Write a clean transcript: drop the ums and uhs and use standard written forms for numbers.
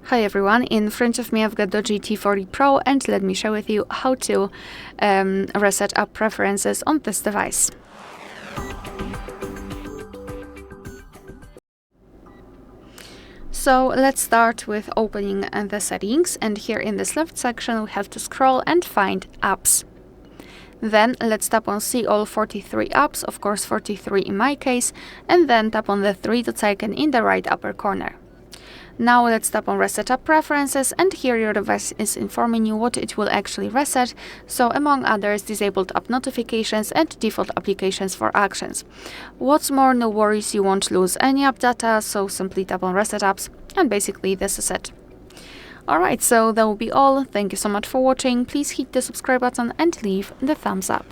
Hi everyone, in front of me I've got DOOGEE T40 Pro and let me share with you how to reset app preferences on this device. So let's start with opening the settings, and here in this left section we have to scroll and find apps. Then let's tap on see all 43 apps, of course 43 in my case, and then tap on the three dots icon in the right upper corner. Now let's tap on Reset App Preferences, and here your device is informing you what it will actually reset, so among others disabled app notifications and default applications for actions. What's more, no worries, you won't lose any app data, so simply tap on Reset Apps, and basically this is it. Alright, so that will be all. Thank you so much for watching. Please hit the subscribe button and leave the thumbs up.